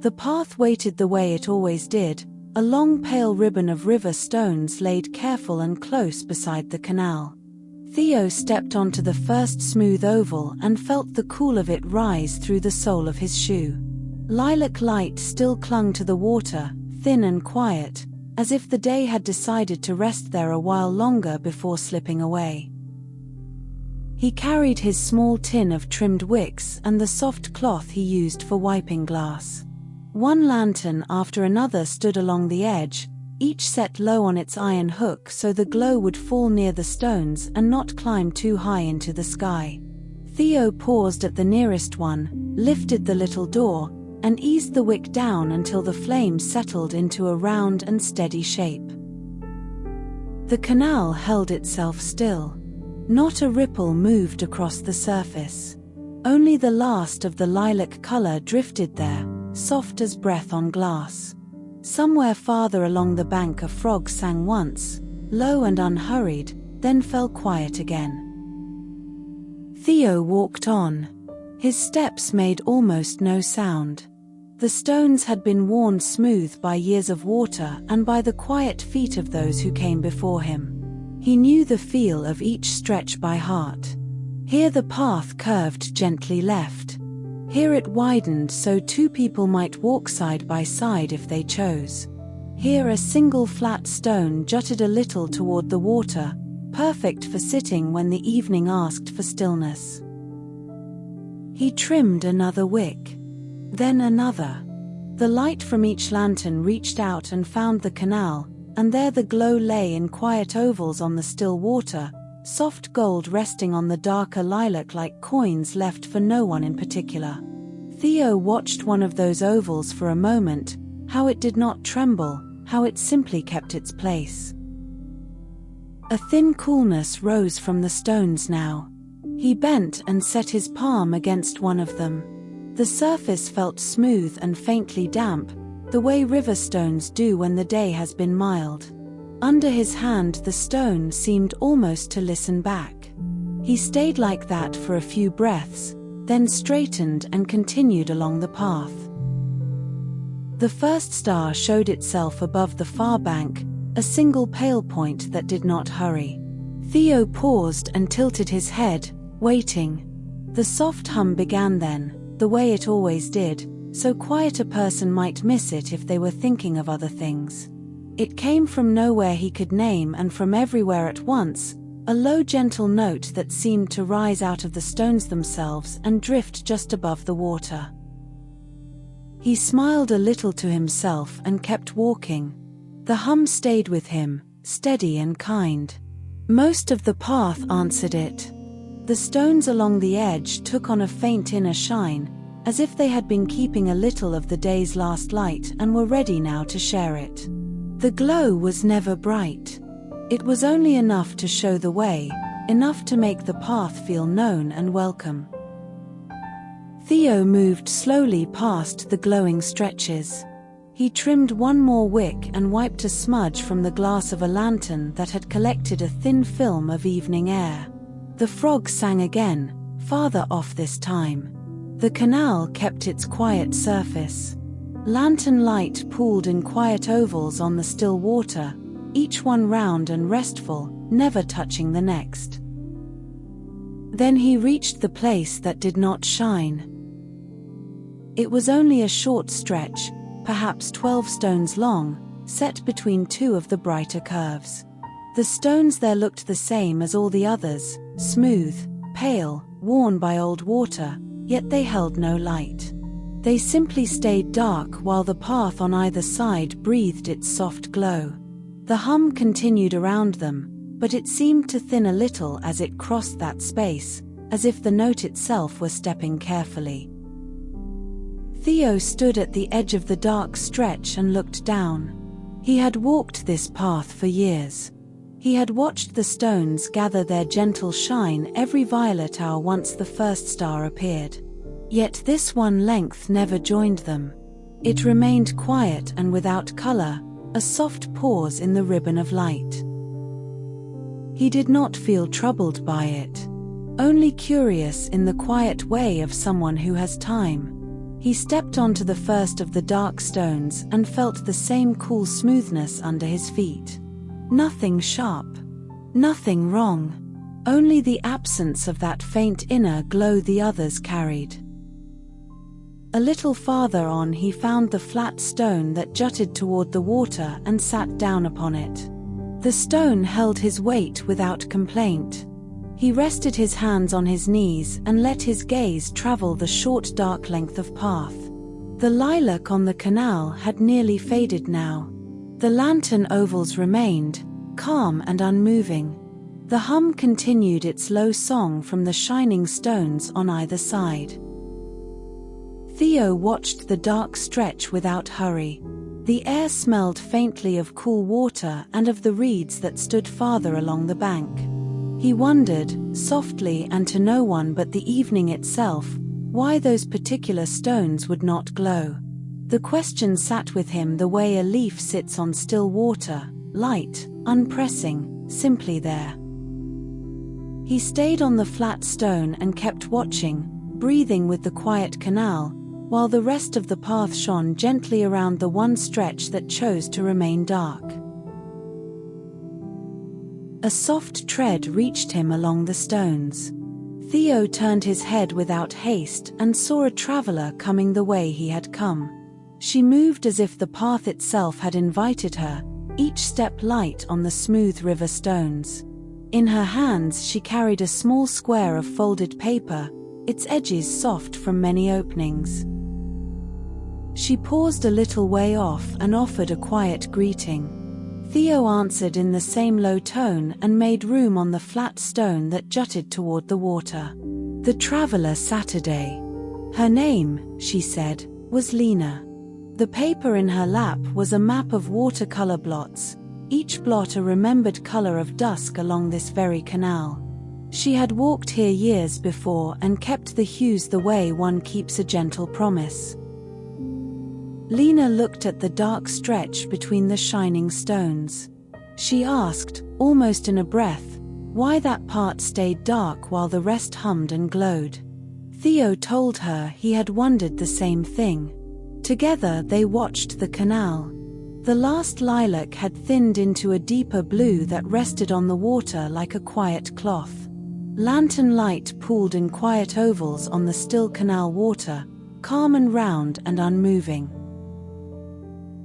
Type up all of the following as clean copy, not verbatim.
The path waited the way it always did, a long pale ribbon of river stones laid careful and close beside the canal. Theo stepped onto the first smooth oval and felt the cool of it rise through the sole of his shoe. Lilac light still clung to the water, thin and quiet, as if the day had decided to rest there a while longer before slipping away. He carried his small tin of trimmed wicks and the soft cloth he used for wiping glass. One lantern after another stood along the edge, each set low on its iron hook so the glow would fall near the stones and not climb too high into the sky. Theo paused at the nearest one, lifted the little door, and eased the wick down until the flame settled into a round and steady shape. The canal held itself still. Not a ripple moved across the surface. Only the last of the lilac color drifted there, soft as breath on glass. Somewhere farther along the bank a frog sang once, low and unhurried, then fell quiet again. Theo walked on. His steps made almost no sound. The stones had been worn smooth by years of water and by the quiet feet of those who came before him. He knew the feel of each stretch by heart. Here the path curved gently left. Here it widened so two people might walk side by side if they chose. Here a single flat stone jutted a little toward the water, perfect for sitting when the evening asked for stillness. He trimmed another wick. Then another. The light from each lantern reached out and found the canal, and there the glow lay in quiet ovals on the still water, soft gold resting on the darker lilac like coins left for no one in particular. Theo watched one of those ovals for a moment, how it did not tremble, how it simply kept its place. A thin coolness rose from the stones now. He bent and set his palm against one of them. The surface felt smooth and faintly damp, the way river stones do when the day has been mild. Under his hand the stone seemed almost to listen back. He stayed like that for a few breaths, then straightened and continued along the path. The first star showed itself above the far bank, a single pale point that did not hurry. Theo paused and tilted his head, waiting. The soft hum began then, the way it always did, so quiet a person might miss it if they were thinking of other things. It came from nowhere he could name and from everywhere at once, a low gentle note that seemed to rise out of the stones themselves and drift just above the water. He smiled a little to himself and kept walking. The hum stayed with him, steady and kind. Most of the path answered it. The stones along the edge took on a faint inner shine, as if they had been keeping a little of the day's last light and were ready now to share it. The glow was never bright. It was only enough to show the way, enough to make the path feel known and welcome. Theo moved slowly past the glowing stretches. He trimmed one more wick and wiped a smudge from the glass of a lantern that had collected a thin film of evening air. The frog sang again, farther off this time. The canal kept its quiet surface. Lantern light pooled in quiet ovals on the still water, each one round and restful, never touching the next. Then he reached the place that did not shine. It was only a short stretch, perhaps 12 stones long, set between two of the brighter curves. The stones there looked the same as all the others, smooth, pale, worn by old water, yet they held no light. They simply stayed dark while the path on either side breathed its soft glow. The hum continued around them, but it seemed to thin a little as it crossed that space, as if the note itself were stepping carefully. Theo stood at the edge of the dark stretch and looked down. He had walked this path for years. He had watched the stones gather their gentle shine every violet hour once the first star appeared. Yet this one length never joined them. It remained quiet and without color, a soft pause in the ribbon of light. He did not feel troubled by it, only curious in the quiet way of someone who has time. He stepped onto the first of the dark stones and felt the same cool smoothness under his feet. Nothing sharp. Nothing wrong. Only the absence of that faint inner glow the others carried. A little farther on he found the flat stone that jutted toward the water and sat down upon it. The stone held his weight without complaint. He rested his hands on his knees and let his gaze travel the short dark length of path. The lilac on the canal had nearly faded now. The lantern ovals remained, calm and unmoving. The hum continued its low song from the shining stones on either side. Theo watched the dark stretch without hurry. The air smelled faintly of cool water and of the reeds that stood farther along the bank. He wondered, softly and to no one but the evening itself, why those particular stones would not glow. The question sat with him the way a leaf sits on still water, light, unpressing, simply there. He stayed on the flat stone and kept watching, breathing with the quiet canal, while the rest of the path shone gently around the one stretch that chose to remain dark. A soft tread reached him along the stones. Theo turned his head without haste and saw a traveler coming the way he had come. She moved as if the path itself had invited her, each step light on the smooth river stones. In her hands she carried a small square of folded paper, its edges soft from many openings. She paused a little way off and offered a quiet greeting. Theo answered in the same low tone and made room on the flat stone that jutted toward the water. The traveler Saturday. Her name, she said, was Lina. The paper in her lap was a map of watercolor blots, each blot a remembered color of dusk along this very canal. She had walked here years before and kept the hues the way one keeps a gentle promise. Lina looked at the dark stretch between the shining stones. She asked, almost in a breath, why that part stayed dark while the rest hummed and glowed. Theo told her he had wondered the same thing. Together they watched the canal. The last lilac had thinned into a deeper blue that rested on the water like a quiet cloth. Lantern light pooled in quiet ovals on the still canal water, calm and round and unmoving.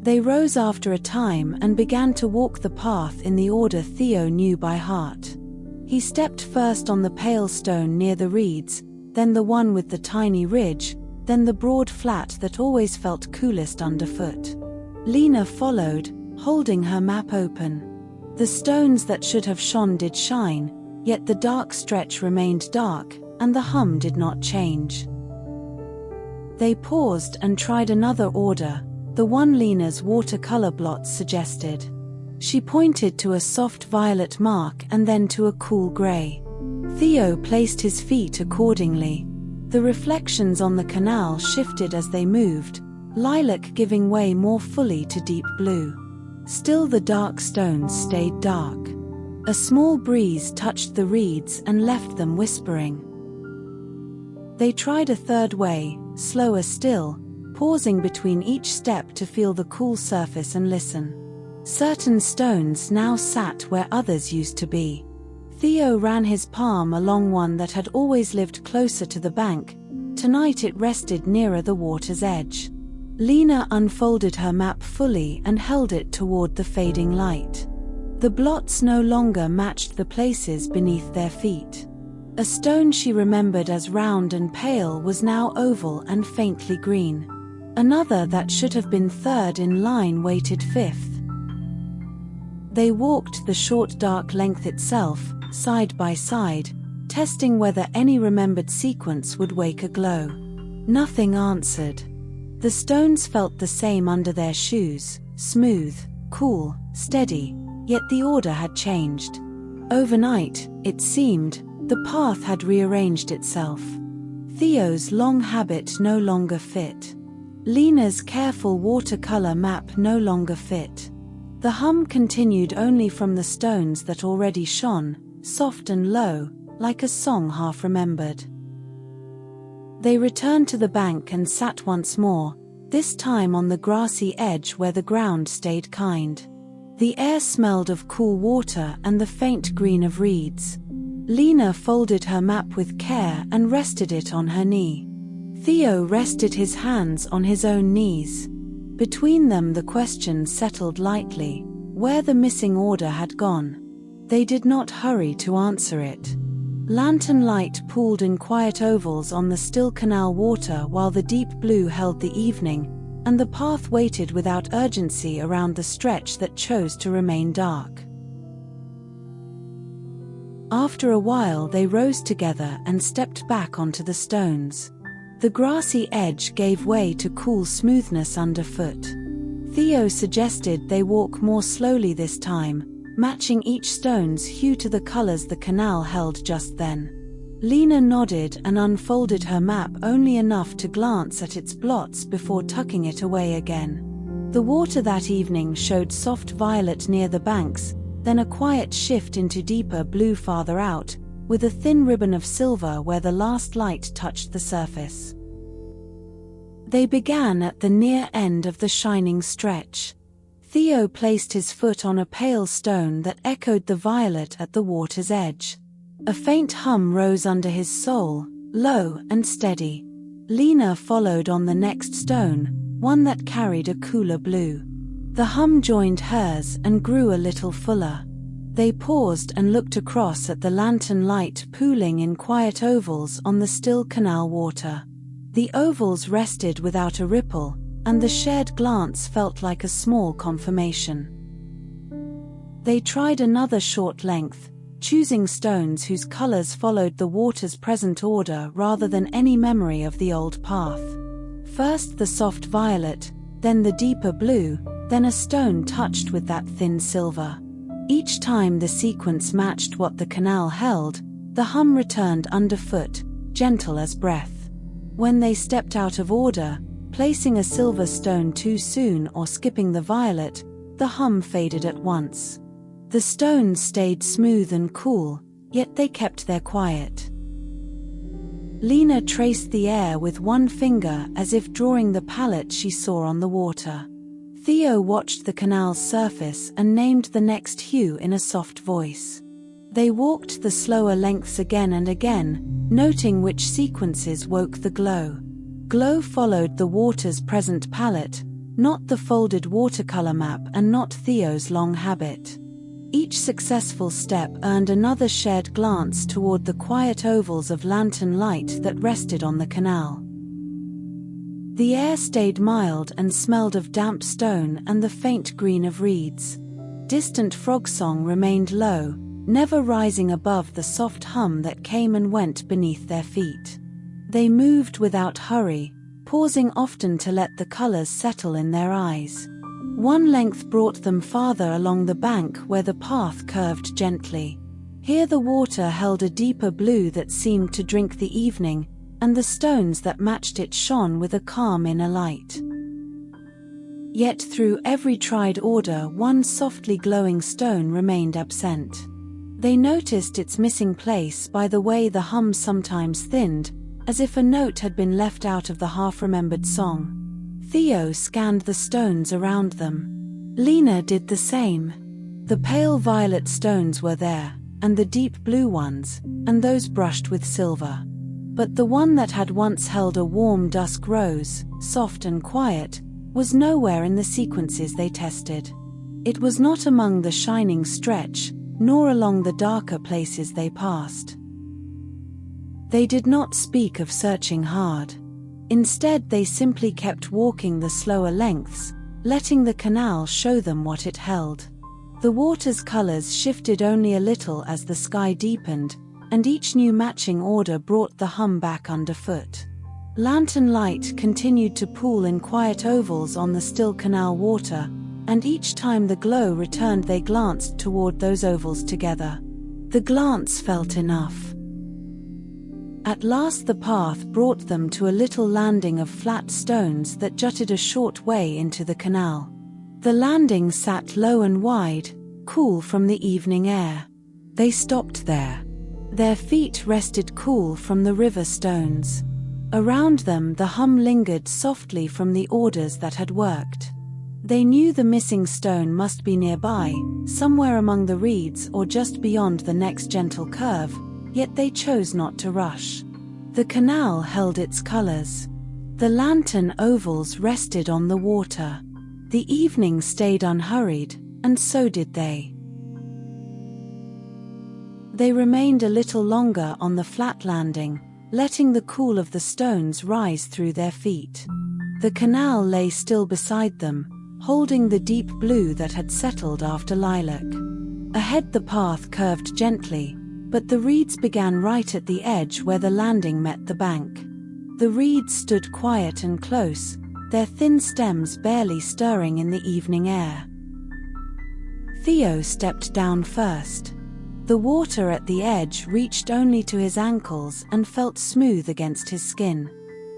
They rose after a time and began to walk the path in the order Theo knew by heart. He stepped first on the pale stone near the reeds, then the one with the tiny ridge, then the broad flat that always felt coolest underfoot. Lina followed, holding her map open. The stones that should have shone did shine, yet the dark stretch remained dark, and the hum did not change. They paused and tried another order, the one Lina's watercolor blots suggested. She pointed to a soft violet mark and then to a cool gray. Theo placed his feet accordingly. The reflections on the canal shifted as they moved, lilac giving way more fully to deep blue. Still the dark stones stayed dark. A small breeze touched the reeds and left them whispering. They tried a third way, slower still, pausing between each step to feel the cool surface and listen. Certain stones now sat where others used to be. Theo ran his palm along one that had always lived closer to the bank. Tonight it rested nearer the water's edge. Lina unfolded her map fully and held it toward the fading light. The blots no longer matched the places beneath their feet. A stone she remembered as round and pale was now oval and faintly green. Another that should have been third in line waited fifth. They walked the short dark length itself, side by side, testing whether any remembered sequence would wake a glow. Nothing answered. The stones felt the same under their shoes, smooth, cool, steady, yet the order had changed. Overnight, it seemed, the path had rearranged itself. Theo's long habit no longer fit. Lina's careful watercolor map no longer fit. The hum continued only from the stones that already shone, soft and low, like a song half remembered. They returned to the bank and sat once more, this time on the grassy edge where the ground stayed kind. The air smelled of cool water and the faint green of reeds. Lina folded her map with care and rested it on her knee. Theo rested his hands on his own knees. Between them the question settled lightly, where the missing order had gone. They did not hurry to answer it. Lantern light pooled in quiet ovals on the still canal water while the deep blue held the evening, and the path waited without urgency around the stretch that chose to remain dark. After a while they rose together and stepped back onto the stones. The grassy edge gave way to cool smoothness underfoot. Theo suggested they walk more slowly this time, matching each stone's hue to the colors the canal held just then. Lina nodded and unfolded her map only enough to glance at its blots before tucking it away again. The water that evening showed soft violet near the banks, then a quiet shift into deeper blue farther out, with a thin ribbon of silver where the last light touched the surface. They began at the near end of the shining stretch. Theo placed his foot on a pale stone that echoed the violet at the water's edge. A faint hum rose under his sole, low and steady. Lina followed on the next stone, one that carried a cooler blue. The hum joined hers and grew a little fuller. They paused and looked across at the lantern light pooling in quiet ovals on the still canal water. The ovals rested without a ripple, and the shared glance felt like a small confirmation. They tried another short length, choosing stones whose colors followed the water's present order rather than any memory of the old path. First the soft violet, then the deeper blue, then a stone touched with that thin silver. Each time the sequence matched what the canal held, the hum returned underfoot, gentle as breath. When they stepped out of order, placing a silver stone too soon or skipping the violet, the hum faded at once. The stones stayed smooth and cool, yet they kept their quiet. Lina traced the air with one finger as if drawing the palette she saw on the water. Theo watched the canal's surface and named the next hue in a soft voice. They walked the slower lengths again and again, noting which sequences woke the glow. Glow followed the water's present palette, not the folded watercolor map and not Theo's long habit. Each successful step earned another shared glance toward the quiet ovals of lantern light that rested on the canal. The air stayed mild and smelled of damp stone and the faint green of reeds. Distant frog song remained low, never rising above the soft hum that came and went beneath their feet. They moved without hurry, pausing often to let the colors settle in their eyes. One length brought them farther along the bank where the path curved gently. Here the water held a deeper blue that seemed to drink the evening, and the stones that matched it shone with a calm inner light. Yet through every tried order one softly glowing stone remained absent. They noticed its missing place by the way the hum sometimes thinned, as if a note had been left out of the half-remembered song. Theo scanned the stones around them. Lina did the same. The pale violet stones were there, and the deep blue ones, and those brushed with silver. But the one that had once held a warm dusk rose, soft and quiet, was nowhere in the sequences they tested. It was not among the shining stretch, nor along the darker places they passed. They did not speak of searching hard. Instead they simply kept walking the slower lengths, letting the canal show them what it held. The water's colors shifted only a little as the sky deepened, and each new matching order brought the hum back underfoot. Lantern light continued to pool in quiet ovals on the still canal water, and each time the glow returned they glanced toward those ovals together. The glance felt enough. At last the path brought them to a little landing of flat stones that jutted a short way into the canal. The landing sat low and wide, cool from the evening air. They stopped there. Their feet rested cool from the river stones. Around them the hum lingered softly from the orders that had worked. They knew the missing stone must be nearby, somewhere among the reeds or just beyond the next gentle curve, yet they chose not to rush. The canal held its colors. The lantern ovals rested on the water. The evening stayed unhurried, and so did they. They remained a little longer on the flat landing, letting the cool of the stones rise through their feet. The canal lay still beside them, holding the deep blue that had settled after lilac. Ahead the path curved gently, but the reeds began right at the edge where the landing met the bank. The reeds stood quiet and close, their thin stems barely stirring in the evening air. Theo stepped down first. The water at the edge reached only to his ankles and felt smooth against his skin.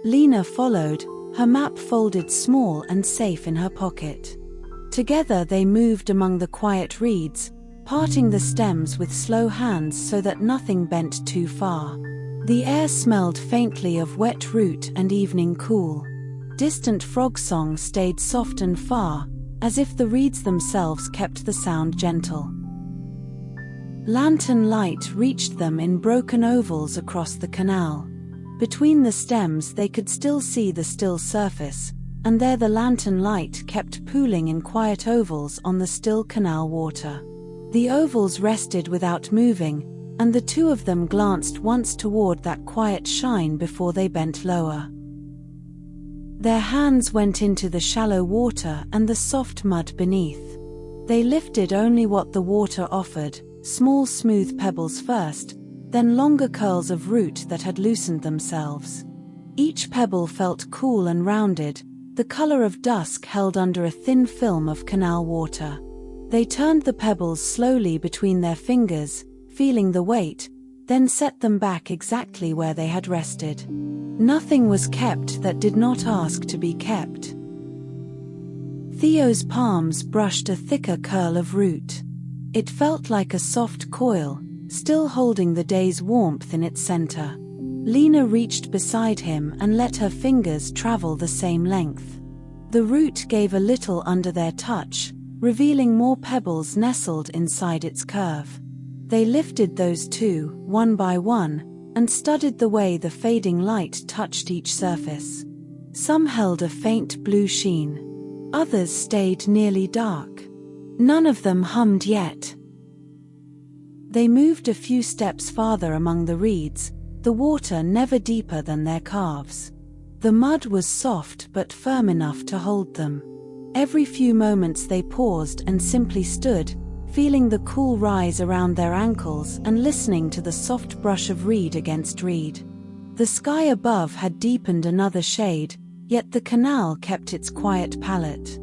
Lina followed, her map folded small and safe in her pocket. Together they moved among the quiet reeds, parting the stems with slow hands so that nothing bent too far. The air smelled faintly of wet root and evening cool. Distant frog song stayed soft and far, as if the reeds themselves kept the sound gentle. Lantern light reached them in broken ovals across the canal. Between the stems they could still see the still surface, and there the lantern light kept pooling in quiet ovals on the still canal water. The ovals rested without moving, and the two of them glanced once toward that quiet shine before they bent lower. Their hands went into the shallow water and the soft mud beneath. They lifted only what the water offered, small smooth pebbles first, then longer curls of root that had loosened themselves. Each pebble felt cool and rounded, the color of dusk held under a thin film of canal water. They turned the pebbles slowly between their fingers, feeling the weight, then set them back exactly where they had rested. Nothing was kept that did not ask to be kept. Theo's palms brushed a thicker curl of root. It felt like a soft coil, still holding the day's warmth in its center. Lina reached beside him and let her fingers travel the same length. The root gave a little under their touch, revealing more pebbles nestled inside its curve. They lifted those two, one by one, and studied the way the fading light touched each surface. Some held a faint blue sheen. Others stayed nearly dark. None of them hummed yet. They moved a few steps farther among the reeds, the water never deeper than their calves. The mud was soft but firm enough to hold them. Every few moments they paused and simply stood, feeling the cool rise around their ankles and listening to the soft brush of reed against reed. The sky above had deepened another shade, yet the canal kept its quiet palette.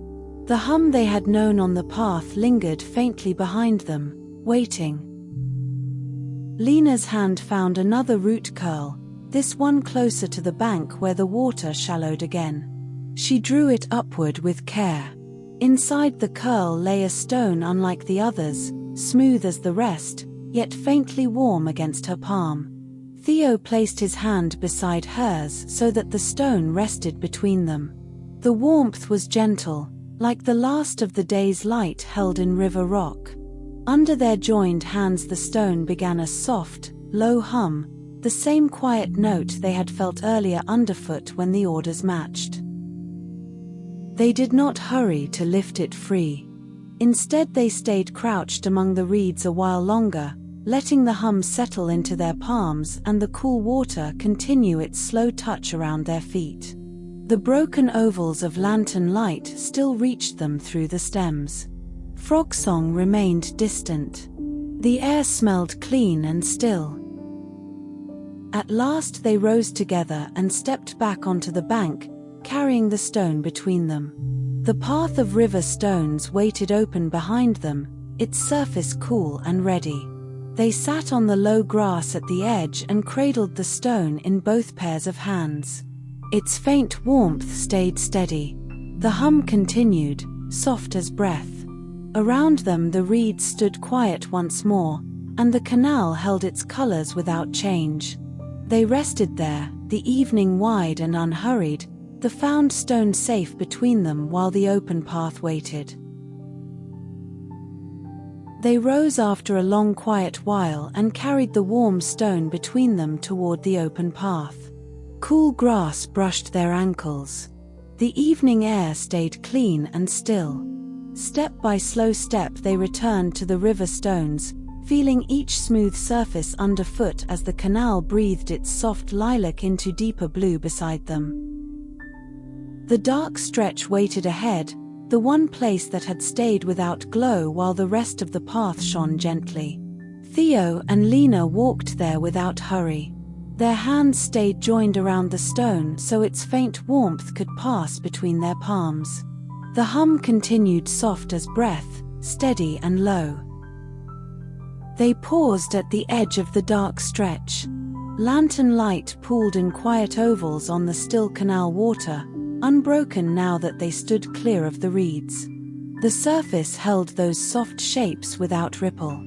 The hum they had known on the path lingered faintly behind them, waiting. Lina's hand found another root curl, this one closer to the bank where the water shallowed again. She drew it upward with care. Inside the curl lay a stone unlike the others, smooth as the rest, yet faintly warm against her palm. Theo placed his hand beside hers so that the stone rested between them. The warmth was gentle, like the last of the day's light held in river rock. Under their joined hands the stone began a soft, low hum, the same quiet note they had felt earlier underfoot when the orders matched. They did not hurry to lift it free. Instead they stayed crouched among the reeds a while longer, letting the hum settle into their palms and the cool water continue its slow touch around their feet. The broken ovals of lantern light still reached them through the stems. Frog song remained distant. The air smelled clean and still. At last they rose together and stepped back onto the bank, carrying the stone between them. The path of river stones waited open behind them, its surface cool and ready. They sat on the low grass at the edge and cradled the stone in both pairs of hands. Its faint warmth stayed steady. The hum continued, soft as breath. Around them the reeds stood quiet once more, and the canal held its colors without change. They rested there, the evening wide and unhurried, the found stone safe between them while the open path waited. They rose after a long quiet while and carried the warm stone between them toward the open path. Cool grass brushed their ankles. The evening air stayed clean and still. Step by slow step they returned to the river stones, feeling each smooth surface underfoot as the canal breathed its soft lilac into deeper blue beside them. The dark stretch waited ahead, the one place that had stayed without glow while the rest of the path shone gently. Theo and Lina walked there without hurry. Their hands stayed joined around the stone so its faint warmth could pass between their palms. The hum continued soft as breath, steady and low. They paused at the edge of the dark stretch. Lantern light pooled in quiet ovals on the still canal water, unbroken now that they stood clear of the reeds. The surface held those soft shapes without ripple.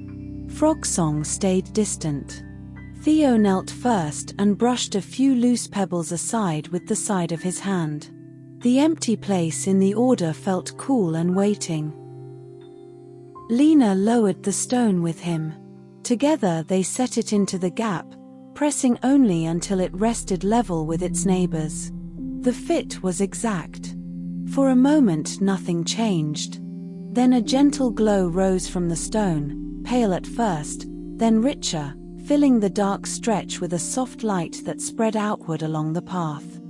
Frog song stayed distant. Theo knelt first and brushed a few loose pebbles aside with the side of his hand. The empty place in the order felt cool and waiting. Lina lowered the stone with him. Together they set it into the gap, pressing only until it rested level with its neighbors. The fit was exact. For a moment nothing changed. Then a gentle glow rose from the stone, pale at first, then richer, filling the dark stretch with a soft light that spread outward along the path.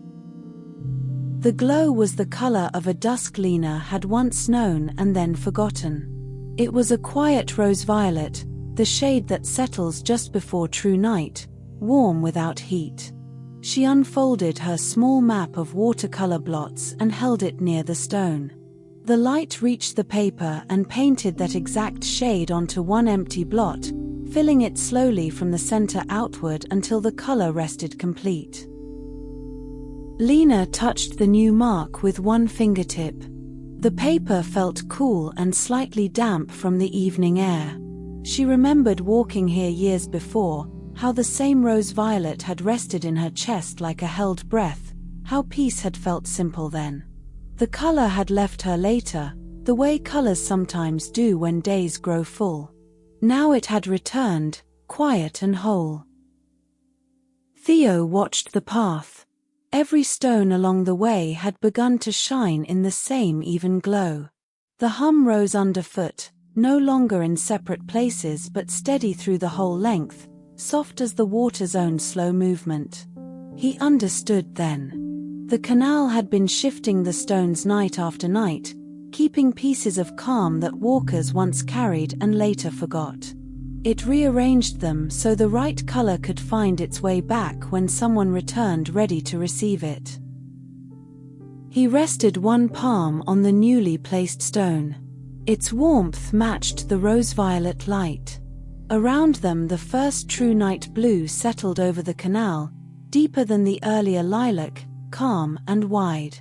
The glow was the color of a dusk Lina had once known and then forgotten. It was a quiet rose violet, the shade that settles just before true night, warm without heat. She unfolded her small map of watercolor blots and held it near the stone. The light reached the paper and painted that exact shade onto one empty blot, filling it slowly from the center outward until the color rested complete. Lina touched the new mark with one fingertip. The paper felt cool and slightly damp from the evening air. She remembered walking here years before, how the same rose violet had rested in her chest like a held breath, how peace had felt simple then. The color had left her later, the way colors sometimes do when days grow full. Now it had returned, quiet and whole. Theo watched the path. Every stone along the way had begun to shine in the same even glow. The hum rose underfoot, no longer in separate places but steady through the whole length, soft as the water's own slow movement. He understood then. The canal had been shifting the stones night after night, keeping pieces of calm that walkers once carried and later forgot. It rearranged them so the right color could find its way back when someone returned ready to receive it. He rested one palm on the newly placed stone. Its warmth matched the rose-violet light. Around them the first true night blue settled over the canal, deeper than the earlier lilac, calm and wide.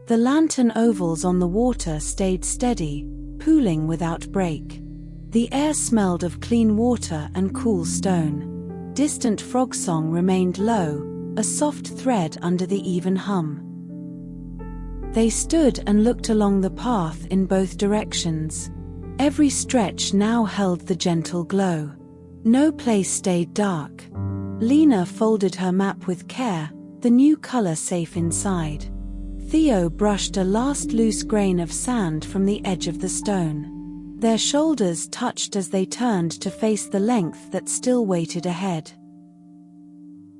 The lantern ovals on the water stayed steady, pooling without break. The air smelled of clean water and cool stone. Distant frog song remained low, a soft thread under the even hum. They stood and looked along the path in both directions. Every stretch now held the gentle glow. No place stayed dark. Lina folded her map with care, the new color safe inside. Theo brushed a last loose grain of sand from the edge of the stone. Their shoulders touched as they turned to face the length that still waited ahead.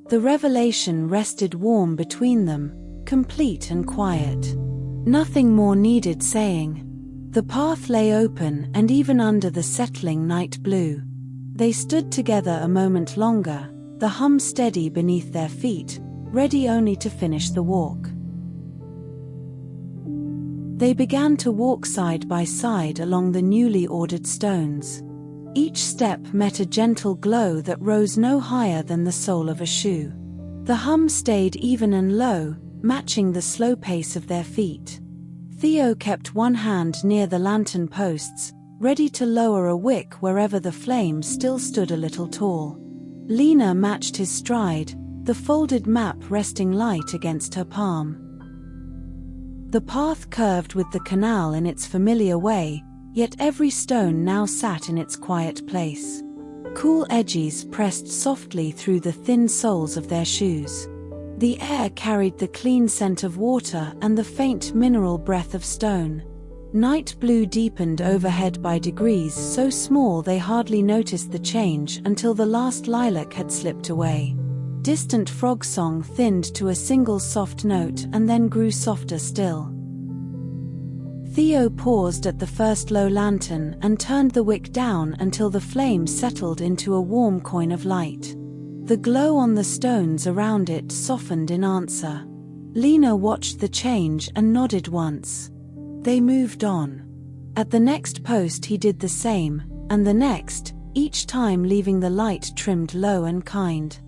The revelation rested warm between them, complete and quiet. Nothing more needed saying. The path lay open and even under the settling night blue. They stood together a moment longer, the hum steady beneath their feet, ready only to finish the walk. They began to walk side by side along the newly ordered stones. Each step met a gentle glow that rose no higher than the sole of a shoe. The hum stayed even and low, matching the slow pace of their feet. Theo kept one hand near the lantern posts, ready to lower a wick wherever the flame still stood a little tall. Lina matched his stride, the folded map resting light against her palm. The path curved with the canal in its familiar way, yet every stone now sat in its quiet place. Cool edges pressed softly through the thin soles of their shoes. The air carried the clean scent of water and the faint mineral breath of stone. Night blue deepened overhead by degrees so small they hardly noticed the change until the last lilac had slipped away. Distant frog song thinned to a single soft note and then grew softer still. Theo paused at the first low lantern and turned the wick down until the flame settled into a warm coin of light. The glow on the stones around it softened in answer. Lina watched the change and nodded once. They moved on. At the next post he did the same, and the next, each time leaving the light trimmed low and kind.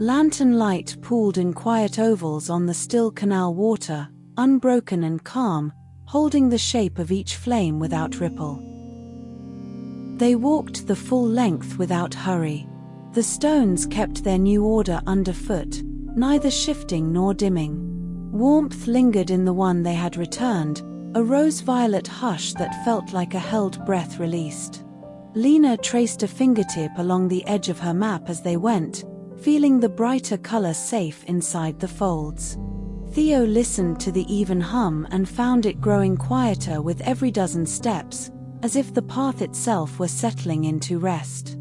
Lantern light pooled in quiet ovals on the still canal water, unbroken and calm, holding the shape of each flame without ripple. They walked the full length without hurry. The stones kept their new order underfoot, neither shifting nor dimming. Warmth lingered in the one they had returned, a rose-violet hush that felt like a held breath released. Lina traced a fingertip along the edge of her map as they went, feeling the brighter color safe inside the folds. Theo listened to the even hum and found it growing quieter with every dozen steps, as if the path itself were settling into rest.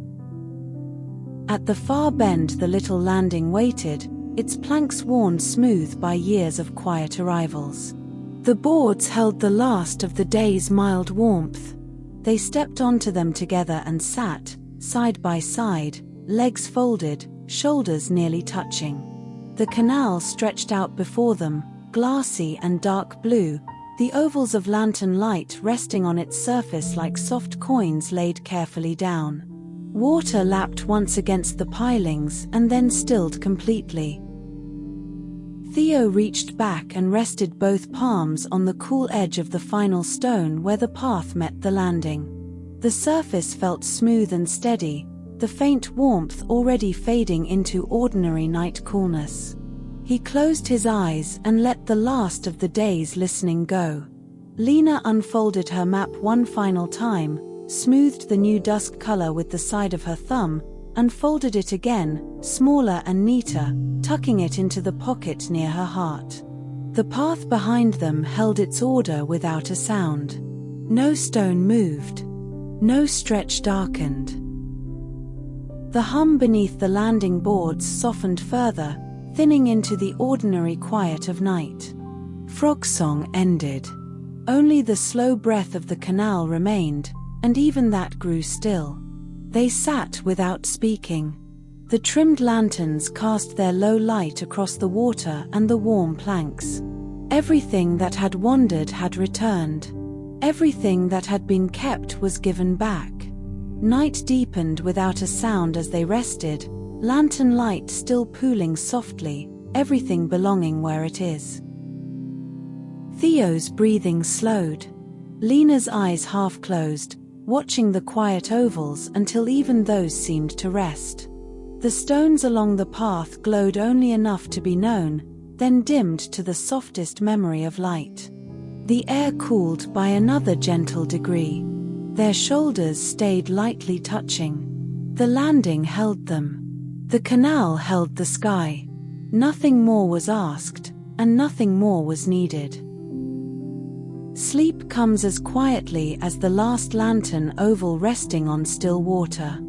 At the far bend the little landing waited, its planks worn smooth by years of quiet arrivals. The boards held the last of the day's mild warmth. They stepped onto them together and sat, side by side, legs folded, shoulders nearly touching. The canal stretched out before them, glassy and dark blue, the ovals of lantern light resting on its surface like soft coins laid carefully down. Water lapped once against the pilings and then stilled completely. Theo reached back and rested both palms on the cool edge of the final stone where the path met the landing. The surface felt smooth and steady, the faint warmth already fading into ordinary night coolness. He closed his eyes and let the last of the day's listening go. Lina unfolded her map one final time, smoothed the new dusk color with the side of her thumb, and folded it again, smaller and neater, tucking it into the pocket near her heart. The path behind them held its order without a sound. No stone moved. No stretch darkened. The hum beneath the landing boards softened further, thinning into the ordinary quiet of night. Frog song ended. Only the slow breath of the canal remained, and even that grew still. They sat without speaking. The trimmed lanterns cast their low light across the water and the warm planks. Everything that had wandered had returned. Everything that had been kept was given back. Night deepened without a sound as they rested, lantern light still pooling softly, everything belonging where it is. Theo's breathing slowed. Lina's eyes half closed, watching the quiet ovals until even those seemed to rest. The stones along the path glowed only enough to be known, then dimmed to the softest memory of light. The air cooled by another gentle degree. Their shoulders stayed lightly touching. The landing held them. The canal held the sky. Nothing more was asked, and nothing more was needed. Sleep comes as quietly as the last lantern oval resting on still water.